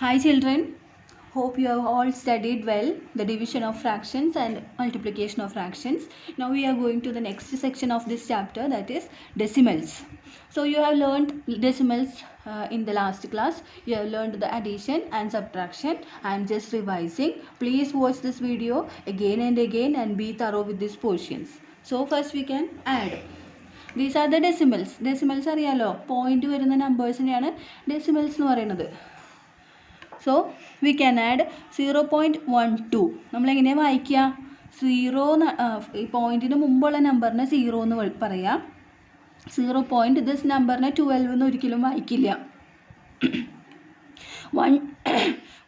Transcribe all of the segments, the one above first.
Hi children, hope you have all studied well the division of fractions and multiplication of fractions. Now we are going to the next section of this chapter, that is decimals. So you have learned decimals in the last class. You have learned the addition and subtraction. I am just revising. Please watch this video again and again and be thorough with these portions. So first we can add. These are the decimals. Decimals അറിയാലോ, point വരുന്ന നമ്പേഴ്സിനെയാണ് decimals എന്ന് പറയുന്നത്. So we can add 0.12. നമ്മളെങ്ങനെയാണ് വായിക്കുക? Zero ഈ പോയിൻറ്റിന് മുമ്പുള്ള നമ്പറിനെ 0 എന്ന് പറയാം. 0. ദിസ് നമ്പറിനെ 12 എന്ന് ഒരിക്കലും വായിക്കില്ല.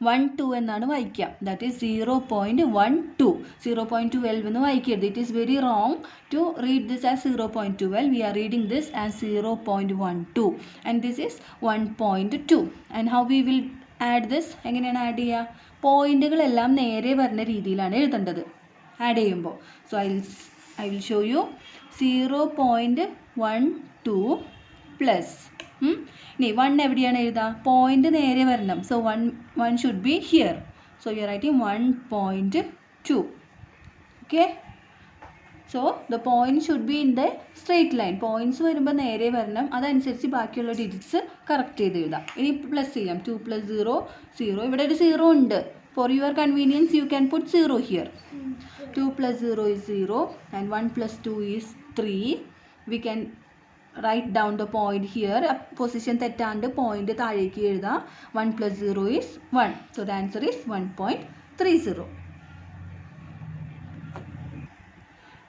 1 എന്നാണ് വായിക്കുക. That is 0.12. 0.12 എന്ന് വായിക്കരുത്. It is very wrong to read this as 0.12. We are reading this as 0.12 and this is 1.2. And how we will add this? എങ്ങനെയാണ് ആഡ് ചെയ്യുക? പോയിൻറ്റുകളെല്ലാം നേരെ വരുന്ന രീതിയിലാണ് എഴുതേണ്ടത് ആഡ് ചെയ്യുമ്പോൾ. So I will show you 0.12 plus ഇനി 1 എവിടെയാണ് എഴുതുക? പോയിൻ്റ് നേരെ വരണം. So 1 should be here. So you are writing 1.2. Okay. So the point should be in the straight line. Points വരുമ്പോൾ നേരെ വരണം. അതനുസരിച്ച് ബാക്കിയുള്ള ഡിജിറ്റ്സ് കറക്റ്റ് ചെയ്ത് എഴുതാം. ഇനി പ്ലസ് ചെയ്യാം. 2 + 0 0. ഇവിടെ ഒരു 0 ഉണ്ട്. For your convenience you can put 0 here. 2 + 0 is 0 and 1 + 2 is 3. We can write down the point here. Position തെറ്റാണ്ട് പോയിന്റ് താഴേക്ക് എഴുതാം. 1 + 0 is 1. So the answer is 1.30.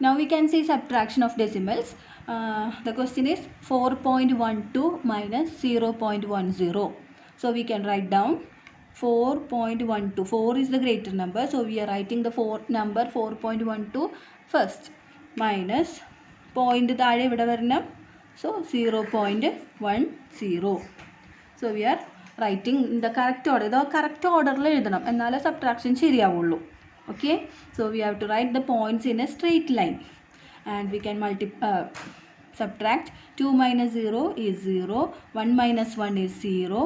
Now we can see subtraction of decimals. The question is 4.12 minus 0.10. So we can write down 4.12. 4 is the greater number. So we are writing the number 4.12 first. Minus point താഴെ ഇവിടെ വരണം. So 0.10. So we are writing in the correct order. ഇത് correct ഓർഡറിൽ എഴുതണം, എന്നാലേ subtraction ശരിയാവുള്ളൂ. Okay, so we have to write the points in a straight line and we can subtract. 2 minus 0 is 0, 1 minus 1 is 0,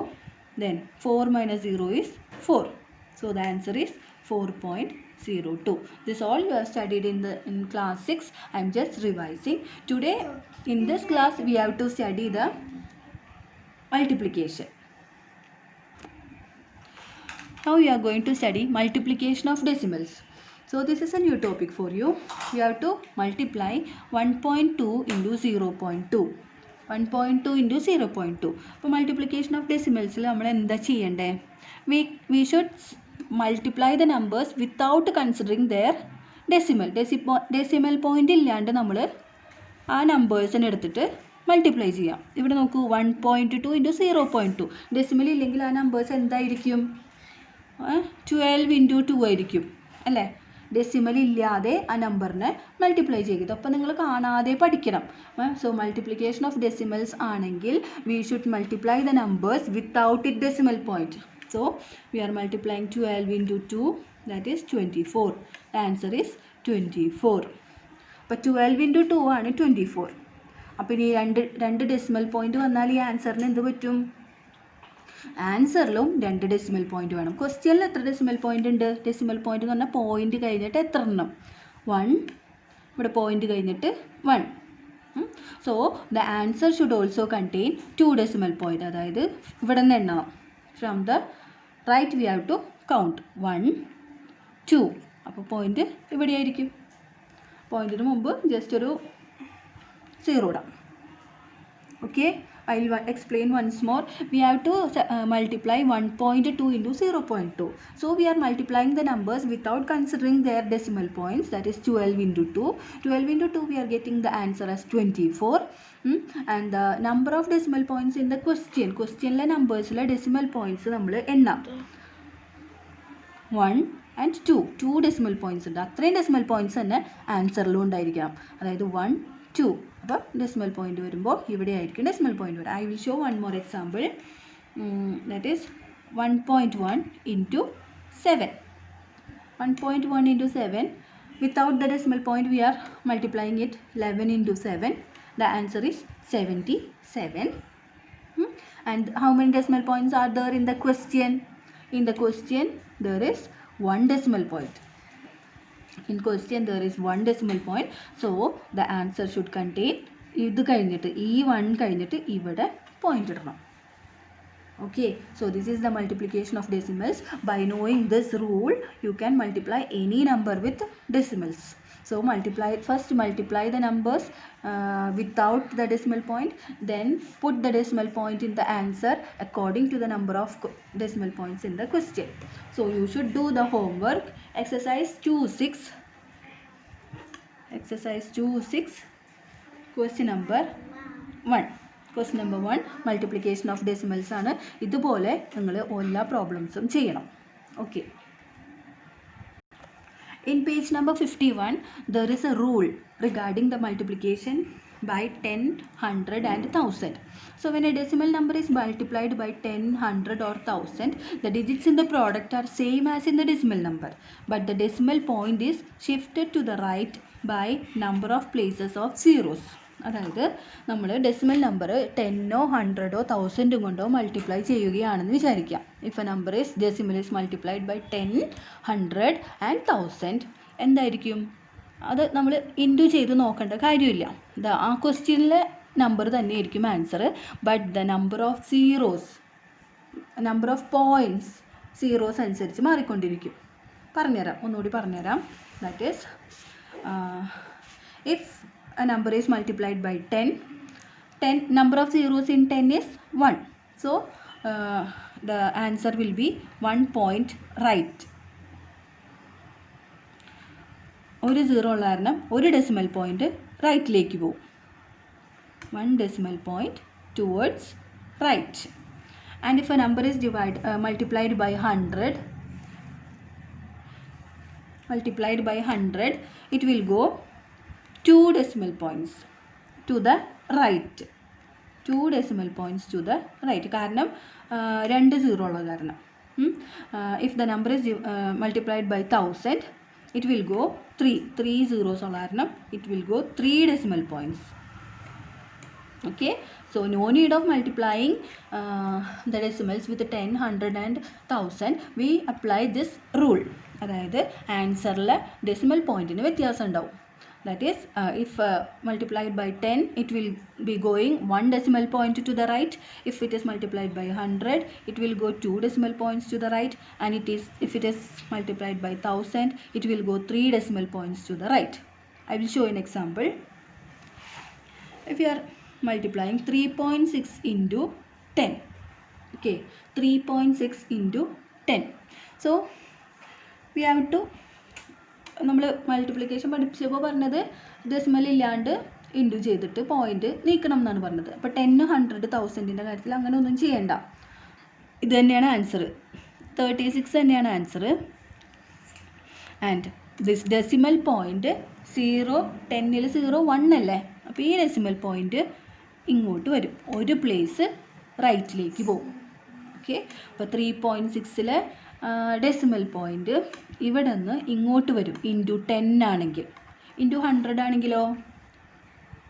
then 4 minus 0 is 4. So the answer is 4.02. This all you have studied in class 6. I am just revising. Today in this class we have to study the multiplication. Now we are going to study multiplication of decimals. So this is a new topic for you. You have to multiply 1.2 into 0.2. 1.2 into 0.2. അപ്പോൾ multiplication of decimals നമ്മൾ എന്താ ചെയ്യണ്ടേ? We should multiply the numbers without considering their decimal. Decimal point ഇല്ലാണ്ട് നമ്മൾ ആ നമ്പേഴ്സിനെ എടുത്തിട്ട് multiply ചെയ്യാം. ഇവിടെ നോക്കൂ, 1.2 into 0.2. ഡെസിമൽ ഇല്ലെങ്കിൽ ആ നമ്പേഴ്സ് എന്തായിരിക്കും? 12 into 2 ആയിരിക്കും അല്ലേ? ഡെസിമൽ ഇല്ലാതെ ആ നമ്പറിനെ മൾട്ടിപ്ലൈ ചെയ്തത്. അപ്പോൾ നിങ്ങൾ കാണാതെ പഠിക്കണം. സോ മൾട്ടിപ്ലിക്കേഷൻ ഓഫ് ഡെസിമൽസ് ആണെങ്കിൽ we should multiply the numbers without it decimal point. So we are multiplying 12 into 2, that is 24. The answer is 24. അപ്പോൾ 12 into 2 ആണ് 24. അപ്പോൾ ഇനി രണ്ട് ഡെസിമൽ പോയിൻറ്റ് വന്നാൽ ഈ ആൻസറിന് എന്ത് പറ്റും? ആൻസറിലും 2 ഡെസിമൽ പോയിൻറ്റ് വേണം. ക്വസ്റ്റ്യനിൽ എത്ര ഡെസിമൽ പോയിൻ്റ് ഉണ്ട്? ഡെസിമൽ പോയിൻ്റ് എന്ന് പറഞ്ഞാൽ പോയിൻ്റ് കഴിഞ്ഞിട്ട് എത്ര എണ്ണം? 1. ഇവിടെ പോയിൻ്റ് കഴിഞ്ഞിട്ട് 1. So the answer should also contain 2 decimal point. അതായത് ഇവിടെ നിന്ന് എണ്ണണം. From the right we have to count 1 2. അപ്പോൾ പോയിൻ്റ് ഇവിടെ ആയിരിക്കും. പോയിൻറ്റിന് മുമ്പ് ജസ്റ്റ് ഒരു 0 ഇടാം. Okay, I will explain once more. We have to multiply 1.2 into 0.2. So we are multiplying the numbers without considering their decimal points. That is 12 into 2. 12 into 2 we are getting the answer as 24. And the number of decimal points in the question. Questionle numbersle decimal points നമ്മൾ എണ്ണാം. 1 and 2. 2 decimal points ഉണ്ട്. അത്രയും decimal points തന്നെ ആൻസറിലും ഉണ്ടായിരിക്കണം. അതായത് 1 2. അപ്പോൾ decimal point വരുമ്പോൾ ഇവിടെ ആയിരിക്കും ഡെസിമൽ പോയിൻ്റ് വരും. I will show one more example. That is 1.1 into 7. 1.1 into 7. Without the decimal point we are multiplying it. 11 into 7. The answer is 77. And how many decimal points are there in the question? In the question there is 1 decimal point. In question there is 1 decimal point. So the answer should contain ഇത് കഴിഞ്ഞിട്ട് ഈ 1 കഴിഞ്ഞിട്ട് ഇവിടെ point ഇടണം. Okay, so this is the multiplication of decimals. By knowing this rule, you can multiply any number with decimals. So first multiply the numbers without the decimal point, then put the decimal point in the answer according to the number of decimal points in the question. So you should do the homework. Exercise 2.6. Exercise 2.6, question number 1. Question number 1, multiplication of decimals ആണ്. ഇതുപോലെ നിങ്ങൾ എല്ലാ പ്രോബ്ലംസും ചെയ്യണം. Okay. In page number 51, there is a rule regarding the multiplication by 10, 100 and 1000. So when a decimal number is multiplied by 10, 100 or 1000, the digits in the product are same as in the decimal number, but the decimal point is shifted to the right by number of places of zeros. അതായത് നമ്മൾ decimal number 10ഓ 100ഓ 1000 കൊണ്ടോ multiply ചെയ്യുകയാണെന്ന് വിചാരിക്കാം. If a number is decimal is multiplied by 10, 100 and 1000, എന്തായിരിക്കും? അത് നമ്മൾ into ചെയ്ത് നോക്കേണ്ട കാര്യമില്ല. ആ ക്വസ്റ്റ്യനിലെ നമ്പർ തന്നെയായിരിക്കും answer, but the number of zeros, number of points zeros അനുസരിച്ച് മാറിക്കൊണ്ടിരിക്കും. പറഞ്ഞുതരാം, ഒന്നുകൂടി പറഞ്ഞുതരാം. That is if a number is multiplied by 10, number of zeros in 10 is 1. So the answer will be 1 point right. ഒരു zero ഉള്ള കാരണം ഒരു decimal point റൈറ്റിലേക്ക് പോകും. 1 decimal point towards right. And if a number is multiplied by 100, it will go 2 decimal points to the right. 2 decimal points to the right. കാരണം 2 zero ഉള്ള കാരണം. If the number is multiplied by 1000, it will go 3 zeros ഉള്ള കാരണം it will go 3 decimal points. Okay, so no need of multiplying the decimals with 10, 100 and 1000. We apply this rule. അതായത് ആൻസറിലെ decimal പോയിൻറ്റിന് വ്യത്യാസം ഉണ്ടാവും. That is, if multiplied by 10, it will be going 1 decimal point to the right. If it is multiplied by 100, it will go 2 decimal points to the right. And if it is multiplied by 1000, it will go 3 decimal points to the right. I will show an example. If you are multiplying 3.6 into 10, okay, 3.6 into 10. So we have to, നമ്മൾ multiplication പഠിച്ചപ്പോൾ പറഞ്ഞത് decimal ഇല്ലാണ്ട് into ചെയ്തിട്ട് point നീക്കണം എന്നാണ് പറഞ്ഞത്. അപ്പോൾ 10, 100, 1000ൻ്റെ കാര്യത്തിൽ അങ്ങനെ ഒന്നും ചെയ്യേണ്ട. ഇത് തന്നെയാണ് ആൻസർ, 36 തന്നെയാണ് answer. And this decimal point 0, 10ൽ 0, 1 അല്ലേ? അപ്പോൾ ഈ ഡെസിമൽ പോയിൻ്റ് ഇങ്ങോട്ട് വരും, ഒരു പ്ലേസ് റൈറ്റിലേക്ക് പോകും. ഓക്കെ, അപ്പോൾ 3.6ലെ ഡെസിമൽ പോയിൻ്റ് ഇവിടെ നിന്ന് ഇങ്ങോട്ട് വരും. ഇൻറ്റു 10 ആണെങ്കിൽ, ഇൻറ്റു 100 ആണെങ്കിലോ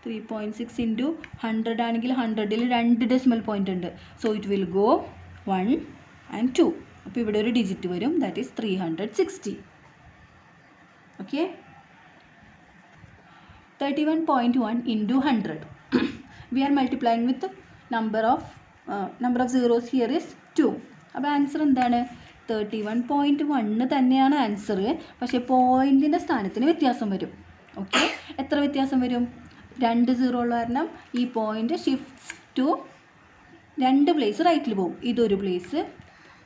3.6 ഇൻറ്റു 100 ആണെങ്കിൽ 100ൽ 2 ഡെസിമൽ പോയിൻ്റ് ഉണ്ട്. So it will go 1 and 2. അപ്പോൾ ഇവിടെ ഒരു ഡിജിറ്റ് വരും, that is 360. Okay, 31.1 into 100. We are multiplying with number of zeros here is 2. അപ്പോൾ ആൻസർ എന്താണ്? 31.1 തന്നെയാണ് ആൻസർ, പക്ഷേ പോയിൻറ്റിൻ്റെ സ്ഥാനത്തിന് വ്യത്യാസം വരും. ഓക്കെ, എത്ര വ്യത്യാസം വരും? 2 സീറോ ഉള്ള കാരണം ഈ പോയിൻ്റ് ഷിഫ്റ്റ് ടു 2 പ്ലേസ് റൈറ്റിൽ പോകും. ഇതൊരു പ്ലേസ്,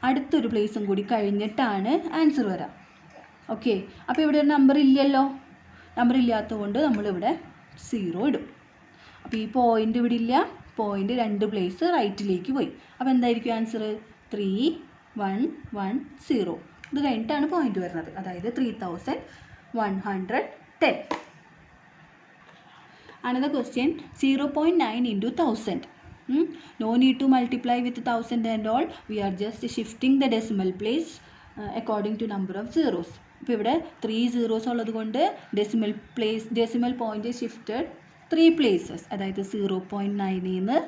അടുത്തൊരു പ്ലേസും കൂടി കഴിഞ്ഞിട്ടാണ് ആൻസർ വരാം. ഓക്കെ, അപ്പോൾ ഇവിടെ ഒരു നമ്പർ ഇല്ലല്ലോ, നമ്പർ ഇല്ലാത്തതുകൊണ്ട് നമ്മളിവിടെ 0 ഇടും. അപ്പോൾ ഈ പോയിൻ്റ് ഇവിടെ ഇല്ല, പോയിൻ്റ് 2 പ്ലേസ് റൈറ്റിലേക്ക് പോയി. അപ്പോൾ എന്തായിരിക്കും ആൻസർ? 3110. ഇത് കഴിഞ്ഞിട്ടാണ് പോയിൻ്റ് വരുന്നത്, അതായത് 3110. Another question, 0.9 into 1000. No need to multiply with 1000 and all. We are just shifting the decimal place according to number of zeros. ഇപ്പോൾ ഇവിടെ 3 zeros ഉള്ളത് കൊണ്ട് ഡെസിമൽ പോയിൻ്റ് ഷിഫ്റ്റഡ് 3 places. അതായത് 0.9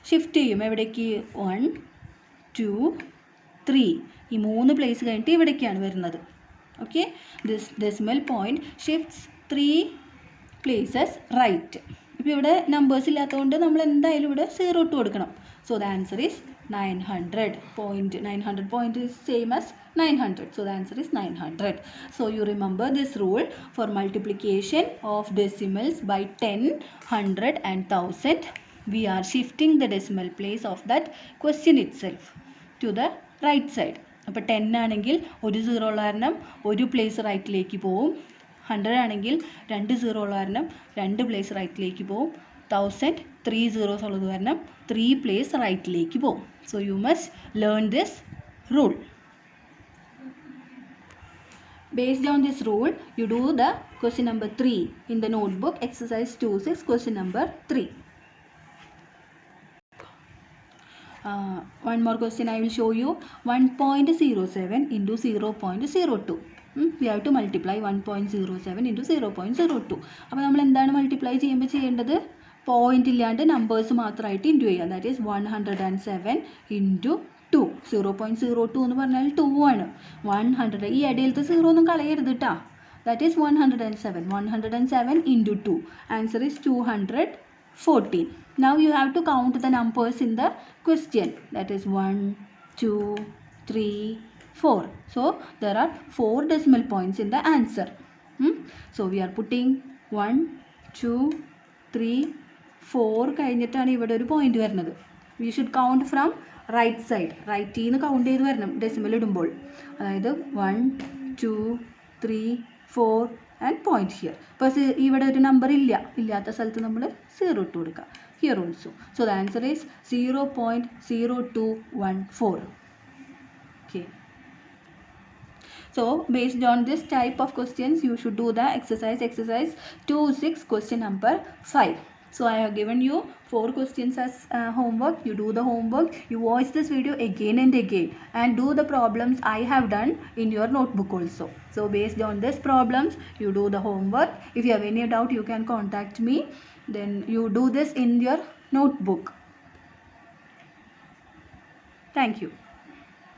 ഷിഫ്റ്റ് ചെയ്യും എവിടേക്ക്? 1, 2, 3. ഈ 3 പ്ലേസ് കഴിഞ്ഞിട്ട് ഇവിടേക്കാണ് വരുന്നത്. Okay, this decimal point shifts 3 places right. ഇപ്പോൾ ഇവിടെ നമ്പേഴ്സ് ഇല്ലാത്തതുകൊണ്ട് നമ്മൾ എന്തായാലും ഇവിടെ 0 ഇട്ട് കൊടുക്കണം. So the answer is 900. 900 point is same as 900. So the answer is 900. So you remember this rule for multiplication of decimals by 10, 100 and 1000. We are shifting the decimal place of that question itself to the right side. അപ്പോൾ 10 ആണെങ്കിൽ ഒരു 0 ഉള്ള കാരണം ഒരു place റൈറ്റിലേക്ക് പോവും. 100 ആണെങ്കിൽ 2 0 ഉള്ള കാരണം 2 പ്ലേസ് റൈറ്റിലേക്ക് പോവും. 1000 3 zeros ഉള്ളത് കാരണം 3 പ്ലേസ് റൈറ്റിലേക്ക് പോവും. So you must learn this rule. Based on this rule, you do the question number 3 in the notebook, exercise 2.6, question number 3. One more question I will show you. 1.07 into 0.02. We have to multiply 1.07 into 0.02. അപ്പോൾ നമ്മൾ എന്താണ് multiply ചെയ്യുമ്പോൾ ചെയ്യേണ്ടത്? Point ഇല്ലാണ്ട് numbers മാത്രമായിട്ട് into ചെയ്യുക. That is 107 into 2. 0.02 എന്ന് പറഞ്ഞാൽ 2 ആണ്. 100 ഈ ഇടയിലത്തെ 0 ഒന്നും കളയരുത് കേട്ടോ. That is 107. 107 into 2. Answer is 214. Now you have to count the numbers in the question. That is 1, 2, 3, 4. So there are 4 decimal points in the answer. So we are putting 1, 2, 3, 4 കഴിഞ്ഞിട്ടാണ് ഇവിടെ ഒരു പോയിന്റ് വരുന്നത്. We should count from right side. റൈറ്റിൽ നിന്ന് count ചെയ്ത് വരണം decimal ഇടുമ്പോൾ. അതായത് 1, 2, 3, 4 and point here. ഇപ്പോൾ ഇവിടെ ഒരു നമ്പർ ഇല്ലാത്ത സ്ഥലത്ത് നമ്മൾ 0 ഇട്ട് കൊടുക്കുക. Here also. So the answer is 0.0214. Okay. So based on this type of questions, you should do the exercise 2.6, question number 5. So I have given you 4 questions as homework. You do the homework. You watch this video again and again and do the problems I have done in your notebook also. So based on these problems, you do the homework. If you have any doubt, you can contact me. Then you do this in your notebook. Thank you.